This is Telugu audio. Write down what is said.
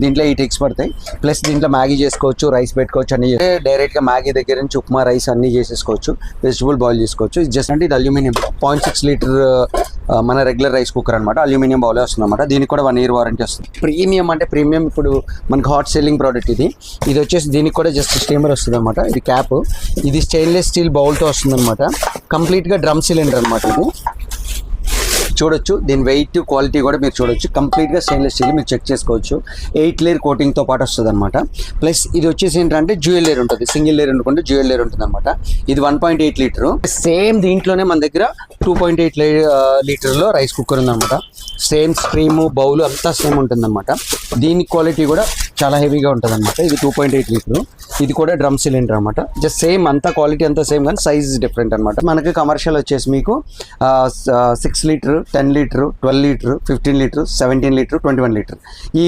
దీంట్లో 8 ఎగ్స్ పడతాయి. ప్లస్ దీంట్లో మ్యాగీ చేసుకోవచ్చు, రైస్ పెట్టుకోవచ్చు, అన్ని డైరెక్ట్గా మ్యాగీ దగ్గర నుంచి ఉప్మా, రైస్ అన్ని చేసేసుకోవచ్చు. వెజిటబుల్ బాయిల్ చేసుకోవచ్చు. ఇది జస్ట్ అంటే ఇది అల్యూమినియం 0.6 లీటర్ మన రెగ్యులర్ రైస్ కుక్కర్ అనమాట. అల్యూమినియం బౌలే వస్తుంది అనమాట. దీనికి కూడా 1 year వారంటీ వస్తుంది. ప్రీమియం అంటే ప్రీమియం, ఇప్పుడు మనకి హాట్ సెల్లింగ్ ప్రోడక్ట్ ఇది వచ్చేసి దీనికి కూడా జస్ట్ స్టీమర్ వస్తుంది అనమాట. ఇది క్యాప్, ఇది స్టెయిన్లెస్ స్టీల్ బౌల్తో వస్తుంది అనమాట. కంప్లీట్గా డ్రమ్ సిలిండర్ అనమాట. ఇది చూడొచ్చు, దీని వెయిట్ క్వాలిటీ కూడా మీరు చూడొచ్చు. కంప్లీట్గా స్టెయిన్లెస్ స్టీల్ మీరు చెక్ చేసుకోవచ్చు. 8 లేయర్ కోటింగ్తో పాటు వస్తుంది అనమాట. ప్లస్ ఇది వచ్చేసి ఏంటంటే డ్యూయల్ లేయర్ ఉంటుంది. సింగిల్ లేయర్ అనుకుంటే డ్యూయల్ లేయర్ ఉంటుంది అనమాట. ఇది 1.8 లీటరు. సేమ్ దీంట్లోనే మన దగ్గర 2.8 లీటర్లో రైస్ కుక్కర్ ఉందన్నమాట. సేమ్ స్ట్రీము, బౌల్ అంతా సేమ్ ఉంటుందన్నమాట. దీని క్వాలిటీ కూడా చాలా హెవీగా ఉంటుంది అనమాట. ఇది 2.8 లీటరు. ఇది కూడా డ్రమ్ సిలిండర్ అనమాట. జస్ట్ సేమ్ అంతా క్వాలిటీ అంతా సేమ్, కానీ సైజ్ డిఫరెంట్ అనమాట. మనకి కమర్షియల్ వచ్చేసి మీకు 6 litre, 10 litre, 12 litre, 15 litre, 17 litre, 21 litre. ఈ